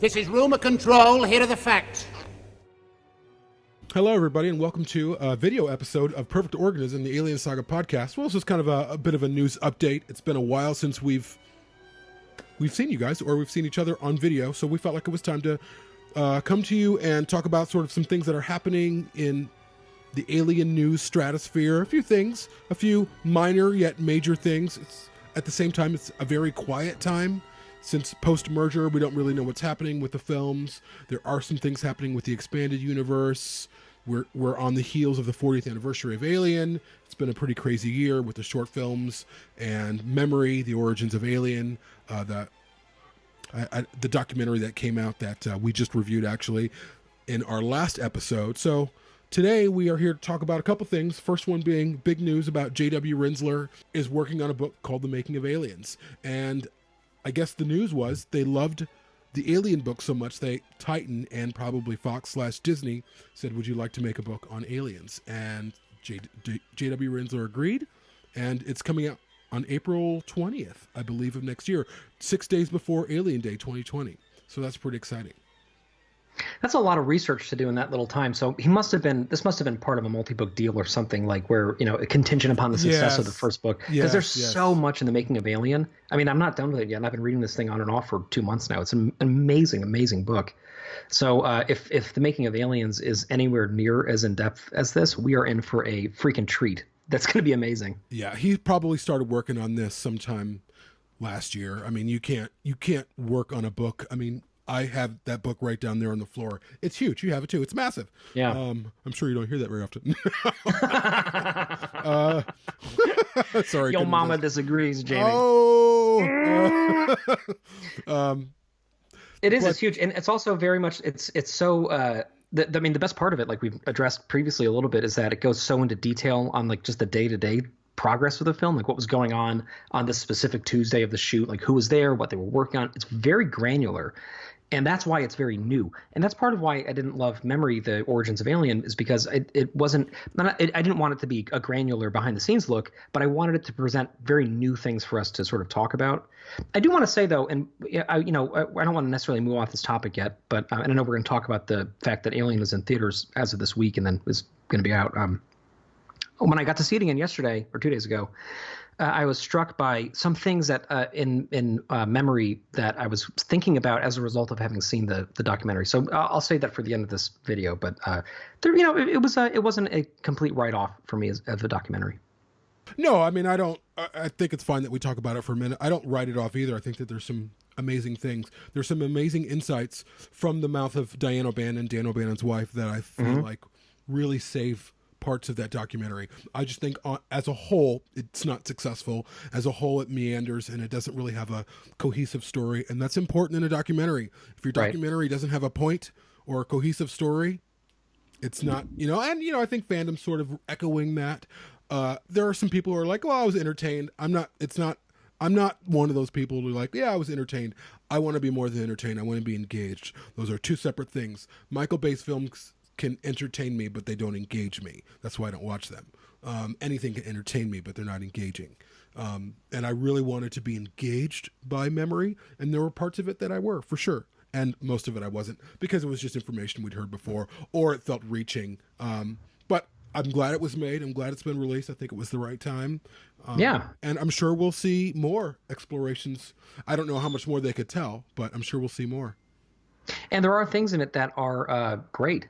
This is Rumor Control. Here are the facts. Hello, everybody, and welcome to a video episode of Perfect Organism, the Alien Saga podcast. Well, this is kind of a bit of a news update. It's been a while since we've seen you guys, or we've seen each other on video, so we felt like it was time to come to you and talk about sort of some things that are happening in the alien news stratosphere. A few things, a few minor yet major things. At the same time, it's a very quiet time. Since post-merger, we don't really know what's happening with the films. There are some things happening with the expanded universe. We're on the heels of the 40th anniversary of Alien. It's been a pretty crazy year with the short films and Memory, the origins of Alien, the documentary that came out that we just reviewed actually in our last episode. So today we are here to talk about a couple things. First one being big news about J.W. Rinzler is working on a book called The Making of Aliens. And I guess the news was they loved the Alien book so much Titan and probably Fox/Disney said, would you like to make a book on aliens? And J.W. Rinzler agreed, and it's coming out on April 20th, I believe, of next year, 6 days before Alien Day 2020. So that's pretty exciting. That's a lot of research to do in that little time. So this must have been part of a multi-book deal or something, like where, contingent upon the success of the first book. Because there's so much in the making of Alien. I mean, I'm not done with it yet, and I've been reading this thing on and off for 2 months now. It's an amazing, amazing book. So if the making of Aliens is anywhere near as in-depth as this, we are in for a freaking treat. That's going to be amazing. Yeah, he probably started working on this sometime last year. I mean, you can't work on a book. I mean, I have that book right down there on the floor. It's huge. You have it too. It's massive. Yeah. I'm sure you don't hear that very often. Sorry. Your mama disagrees, Jamie. Oh. It's huge. And it's also very much, it's so, the best part of it, like we've addressed previously a little bit, is that it goes so into detail on like just the day-to-day progress of the film, like what was going on this specific Tuesday of the shoot, like who was there, what they were working on. It's very granular. And that's why it's very new. And that's part of why I didn't love Memory, the origins of Alien, is because I didn't want it to be a granular behind the scenes look, but I wanted it to present very new things for us to sort of talk about. I do want to say though, and I don't want to necessarily move off this topic yet, but and I know we're going to talk about the fact that Alien is in theaters as of this week and then is going to be out. When I got to see it again yesterday or 2 days ago, I was struck by some things that in Memory that I was thinking about as a result of having seen the documentary. So I'll say that for the end of this video. But it wasn't a complete write-off for me as a documentary. No, I mean, I think it's fine that we talk about it for a minute. I don't write it off either. I think that there's some amazing things. There's some amazing insights from the mouth of Diane O'Bannon, Dan O'Bannon's wife, that I feel like really save parts of that documentary. I just think as a whole, it's not successful. As a whole, it meanders and it doesn't really have a cohesive story. And that's important in a documentary. If your documentary doesn't have a point or a cohesive story, it's not, I think fandom's sort of echoing that. There are some people who are like, well, I was entertained. I'm not one of those people who are like, yeah, I was entertained. I want to be more than entertained. I want to be engaged. Those are two separate things. Michael Bay's films can entertain me, but they don't engage me. That's why I don't watch them. Anything can entertain me, but they're not engaging. And I really wanted to be engaged by Memory, and there were parts of it that I were, for sure. And most of it I wasn't, because it was just information we'd heard before, or it felt reaching. But I'm glad it was made. I'm glad it's been released. I think it was the right time. And I'm sure we'll see more explorations. I don't know how much more they could tell, but I'm sure we'll see more. And there are things in it that are great.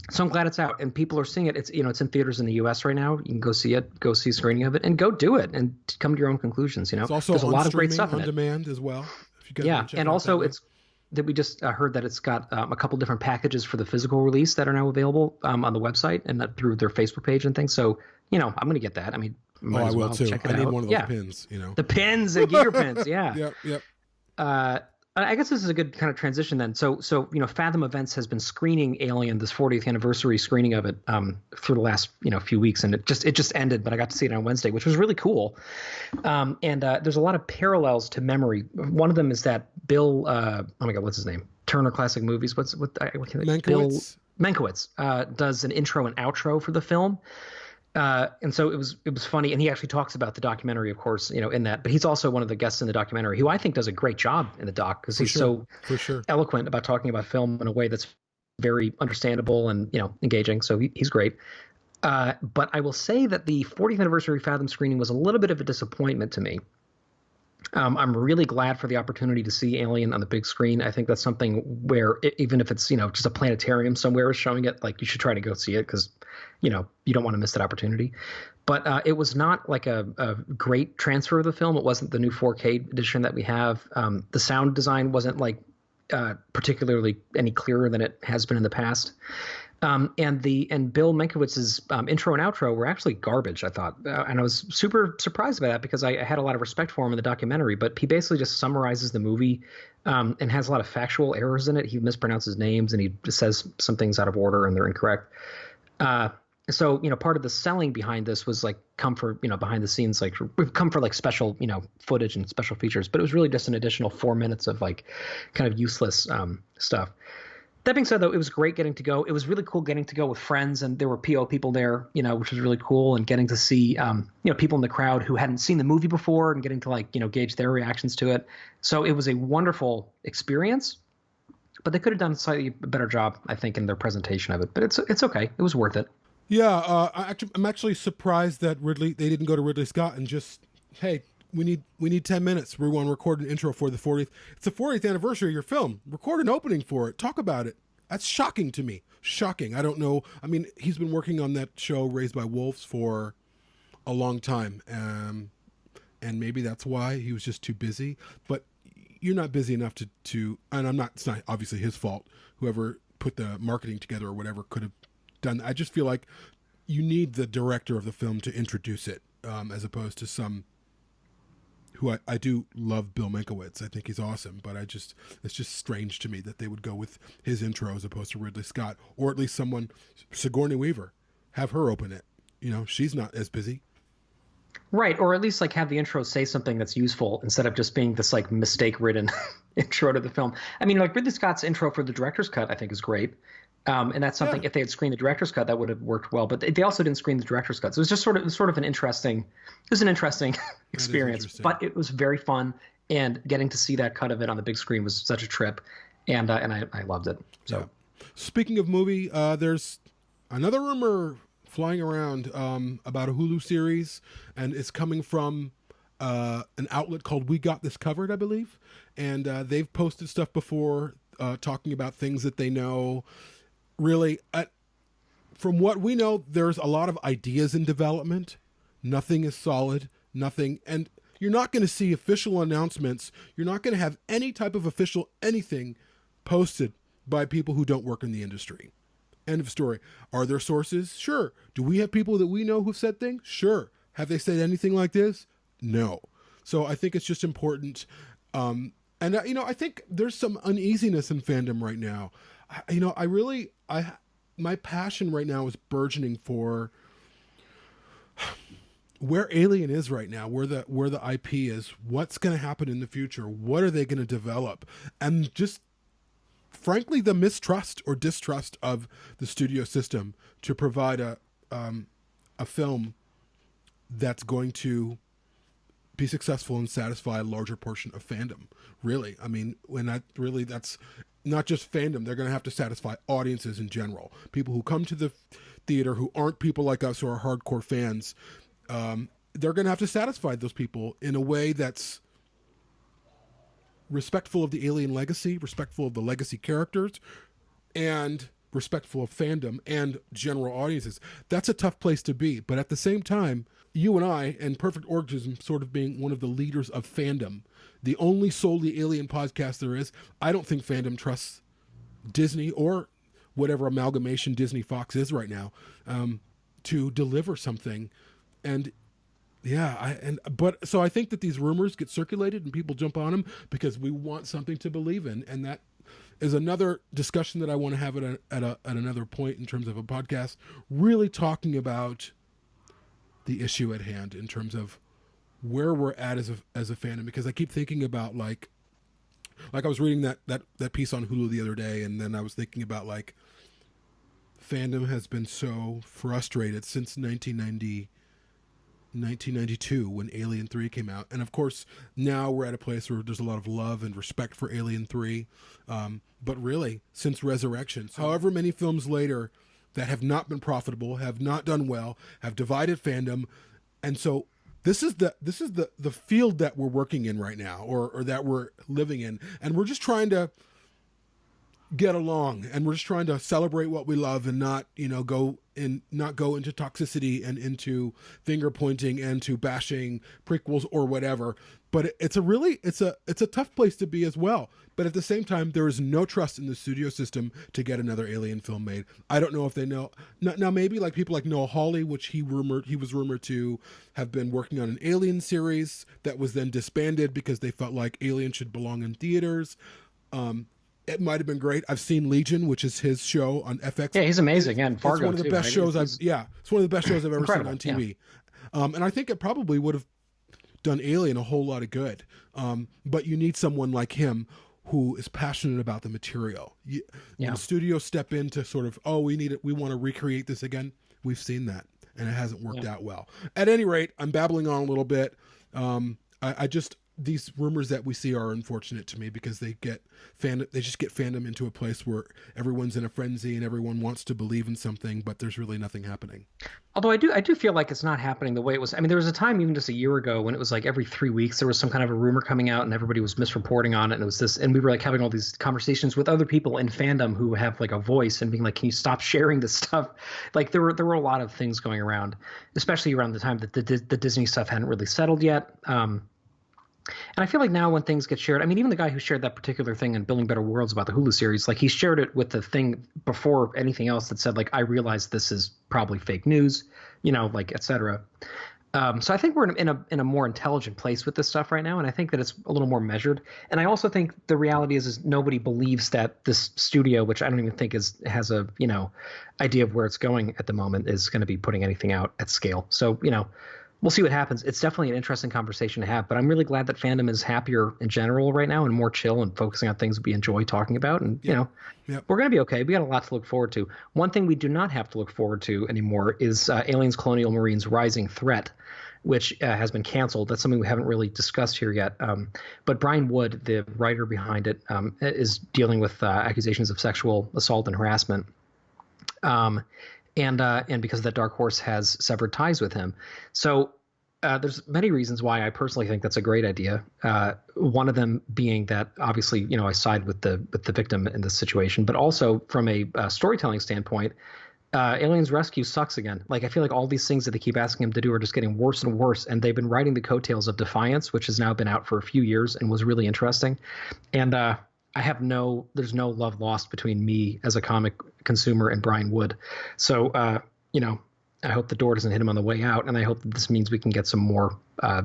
So I'm glad it's out and people are seeing it. It's it's in theaters in the U.S. right now. You can go see it, go see a screening of it, and go do it and come to your own conclusions. It's also there's a lot of great stuff in it. On demand as well. If you guys and also it's that we just heard that it's got a couple different packages for the physical release that are now available on the website and that through their Facebook page and things. So I'm going to get that. I mean, might as well check it out. I need one of those pins. The pins, the gear pins. Yeah. Yep. I guess this is a good kind of transition then. So Fathom Events has been screening Alien, this 40th anniversary screening of it for the last few weeks, and it just ended, but I got to see it on Wednesday, which was really cool. And there's a lot of parallels to Memory. One of them is that Bill, oh my God, what's his name? Turner Classic Movies. What can I, Mankiewicz. Bill Mankiewicz does an intro and outro for the film. And so it was funny, and he actually talks about the documentary, of course, in that. But he's also one of the guests in the documentary, who I think does a great job in the doc because he's so For sure. eloquent about talking about film in a way that's very understandable and engaging. So he's great. But I will say that the 40th anniversary Fathom screening was a little bit of a disappointment to me. I'm really glad for the opportunity to see Alien on the big screen. I think that's something where even if it's just a planetarium somewhere is showing it, like you should try to go see it because you don't want to miss that opportunity. But it was not like a great transfer of the film. It wasn't the new 4K edition that we have. The sound design wasn't like particularly any clearer than it has been in the past. And Bill Mankowitz's intro and outro were actually garbage, I thought, and I was super surprised by that because I had a lot of respect for him in the documentary. But he basically just summarizes the movie and has a lot of factual errors in it. He mispronounces names and he says some things out of order and they're incorrect. So part of the selling behind this was like come for behind the scenes, like we've come for like special footage and special features, but it was really just an additional 4 minutes of like kind of useless stuff. That being said, though, it was great getting to go. It was really cool getting to go with friends, and there were PO people there, which was really cool, and getting to see, people in the crowd who hadn't seen the movie before, and getting to gauge their reactions to it. So it was a wonderful experience, but they could have done a slightly better job, I think, in their presentation of it. But it's okay. It was worth it. Yeah, I'm actually surprised that they didn't go to Ridley Scott and just, hey, we need 10 minutes. We want to record an intro for the 40th. It's the 40th anniversary of your film. Record an opening for it. Talk about it. That's shocking to me. Shocking. I don't know. I mean, he's been working on that show Raised by Wolves for a long time. And maybe that's why he was just too busy. But you're not busy enough to and it's not obviously his fault. Whoever put the marketing together or whatever could have done that. I just feel like you need the director of the film to introduce it as opposed to some who I do love Bill Mankiewicz. I think he's awesome, but it's just strange to me that they would go with his intro as opposed to Ridley Scott, or at least someone, Sigourney Weaver, have her open it. She's not as busy. Right, or at least like have the intro say something that's useful instead of just being this like mistake-ridden intro to the film. I mean, like Ridley Scott's intro for the director's cut, I think is great. And that's something, if they had screened the director's cut, that would have worked well. But they also didn't screen the director's cut. So it was just sort of an interesting experience. But it was very fun. And getting to see that cut of it on the big screen was such a trip. And I loved it. So, yeah. Speaking of movie, there's another rumor flying around about a Hulu series. And it's coming from an outlet called We Got This Covered, I believe. And they've posted stuff before talking about things that they know. Really, from what we know, there's a lot of ideas in development. Nothing is solid, nothing. And you're not going to see official announcements. You're not going to have any type of official anything posted by people who don't work in the industry. End of story. Are there sources? Sure. Do we have people that we know who've said things? Sure. Have they said anything like this? No. So I think it's just important. And, I think there's some uneasiness in fandom right now. My passion right now is burgeoning for where Alien is right now, where the IP is, what's going to happen in the future, what are they going to develop, and just frankly the mistrust or distrust of the studio system to provide a film that's going to be successful and satisfy a larger portion of fandom. Really, I mean, that's not just fandom. They're going to have to satisfy audiences in general. People who come to the theater who aren't people like us who are hardcore fans. They're going to have to satisfy those people in a way that's respectful of the Alien legacy, respectful of the legacy characters, and respectful of fandom and general audiences. That's a tough place to be. But at the same time, you and I, and Perfect Organism sort of being one of the leaders of fandom, the only solely Alien podcast there is, I don't think fandom trusts Disney or whatever amalgamation Disney Fox is right now to deliver something. And so I think that these rumors get circulated and people jump on them because we want something to believe in. And that is another discussion that I want to have at another point in terms of a podcast, really talking about the issue at hand in terms of where we're at as a fandom, because I keep thinking about like I was reading that piece on Hulu the other day, and then I was thinking about like fandom has been so frustrated since 1992 when Alien 3 came out. And of course, now we're at a place where there's a lot of love and respect for Alien 3. But really, since Resurrection, however many films later that have not been profitable, have not done well, have divided fandom. And so this is the field that we're working in right now, or that we're living in. And we're just trying to get along, and we're just trying to celebrate what we love and not go into toxicity and into finger pointing and to bashing prequels or whatever. But it's a tough place to be as well. But at the same time, there is no trust in the studio system to get another Alien film made. I don't know if they know now. Maybe like people like Noah Hawley, which he was rumored to have been working on an Alien series that was then disbanded because they felt like Alien should belong in theaters. It might have been great. I've seen Legion, which is his show on FX. Yeah, he's amazing. And Fargo, it's one of the too, best right? shows it's one of the best shows I've ever seen on TV. Yeah. And I think it probably would have done Alien a whole lot of good. But you need someone like him who is passionate about the material. When studios step in to sort of, we want to recreate this again. We've seen that, and it hasn't worked out well. At any rate, I'm babbling on a little bit. These rumors that we see are unfortunate to me because they just get fandom into a place where everyone's in a frenzy and everyone wants to believe in something, but there's really nothing happening. Although I do feel like it's not happening the way it was. I mean, there was a time even just a year ago when it was like every 3 weeks there was some kind of a rumor coming out and everybody was misreporting on it, and it was this, and we were like having all these conversations with other people in fandom who have like a voice and being like, can you stop sharing this stuff? Like there were a lot of things going around, especially around the time that the Disney stuff hadn't really settled yet. And I feel like now when things get shared, I mean, even the guy who shared that particular thing in Building Better Worlds about the Hulu series, like he shared it with the thing before anything else that said, like, I realize this is probably fake news, like, et cetera. So I think we're in a more intelligent place with this stuff right now. And I think that it's a little more measured. And I also think the reality is nobody believes that this studio, which I don't even think has a, idea of where it's going at the moment, is going to be putting anything out at scale. So, we'll see what happens. It's definitely an interesting conversation to have, but I'm really glad that fandom is happier in general right now and more chill and focusing on things we enjoy talking about. And, we're going to be okay. We got a lot to look forward to. One thing we do not have to look forward to anymore is Aliens Colonial Marines Rising Threat, which has been canceled. That's something we haven't really discussed here yet. But Brian Wood, the writer behind it, is dealing with accusations of sexual assault and harassment. And because that Dark Horse has severed ties with him. So there's many reasons why I personally think that's a great idea. One of them being that obviously, I side with the victim in this situation, but also from a storytelling standpoint, Aliens Rescue sucks again. Like, I feel like all these things that they keep asking him to do are just getting worse and worse. And they've been writing the coattails of Defiance, which has now been out for a few years and was really interesting. And there's no love lost between me as a comic consumer and Brian Wood. So, I hope the door doesn't hit him on the way out. And I hope that this means we can get some more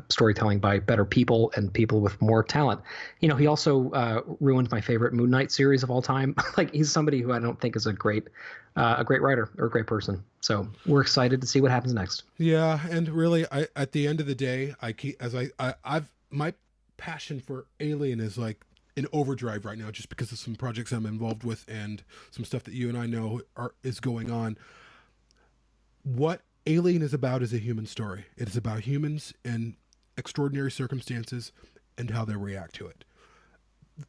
storytelling by better people and people with more talent. He also ruined my favorite Moon Knight series of all time. Like, he's somebody who I don't think is a great writer or a great person. So we're excited to see what happens next. Yeah. And really, at the end of the day, my passion for Alien is like in overdrive right now, just because of some projects I'm involved with and some stuff that you and I know is going on. What Alien is about is a human story. It is about humans in extraordinary circumstances and how they react to it.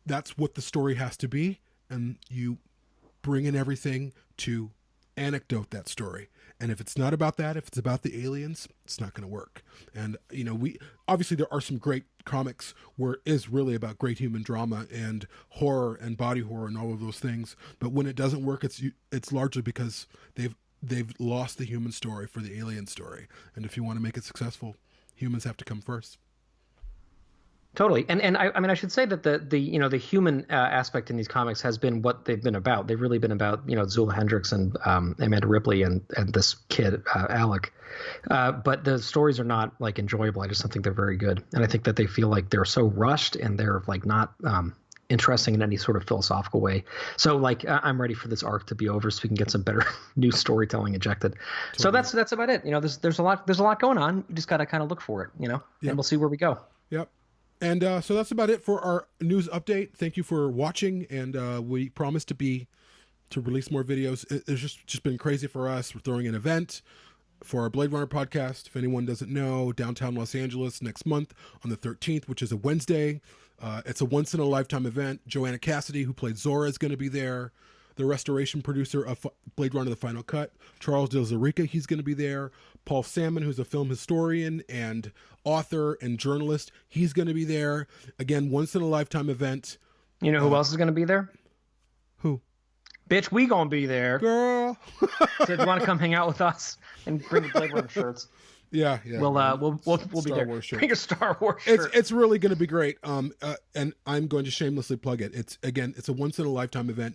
That's what the story has to be, and you bring in everything to anecdote that story. And if it's not about that, if it's about the aliens, it's not going to work. And, we obviously there are some great comics where it is really about great human drama and horror and body horror and all of those things. But when it doesn't work, it's largely because they've lost the human story for the alien story. And if you want to make it successful, humans have to come first. Totally. And I should say that the human aspect in these comics has been what they've been about. They've really been about, Zula Hendricks and Amanda Ripley and this kid, Alec. But the stories are not like enjoyable. I just don't think they're very good. And I think that they feel like they're so rushed and they're like not interesting in any sort of philosophical way. So like I'm ready for this arc to be over so we can get some better new storytelling injected. Totally. So that's about it. There's a lot going on. You just got to kind of look for it, and we'll see where we go. Yep. And so that's about it for our news update. Thank you for watching, and we promise to be to release more videos. It's just been crazy for us. We're throwing an event for our Blade Runner podcast. If anyone doesn't know, downtown Los Angeles next month on the 13th, which is a Wednesday. It's a once-in-a-lifetime event. Joanna Cassidy, who played Zora, is going to be there. The restoration producer of Blade Runner The Final Cut, Charles de Zarica, he's going to be there. Paul Salmon, who's a film historian and author and journalist, he's going to be there. Again, once-in-a-lifetime event. You know who else is going to be there? Who? Bitch, we gonna be there. Girl. So if you want to come hang out with us and bring the Blade Runner shirts. Yeah. We'll be there. Wars shirt. Bring a Star Wars shirt. It's really going to be great. And I'm going to shamelessly plug it. It's a once in a lifetime event.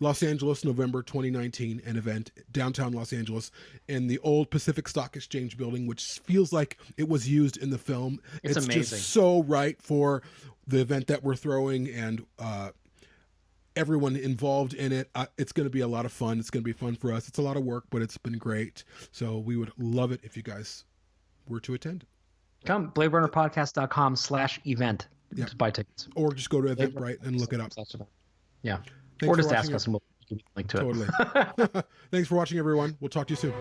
Los Angeles, November 2019, an event downtown Los Angeles in the old Pacific Stock Exchange building, which feels like it was used in the film. It's amazing. Just so right for the event that we're throwing, and everyone involved in it. It's going to be a lot of fun. It's going to be fun for us. It's a lot of work, but it's been great. So we would love it if you guys were to attend. Come, BladeRunnerPodcast.com/event to buy tickets. Or just go to Eventbrite and look it up. Yeah. Thanks or just for ask watching us and we'll give you a link to Totally. Thanks for watching, everyone. We'll talk to you soon.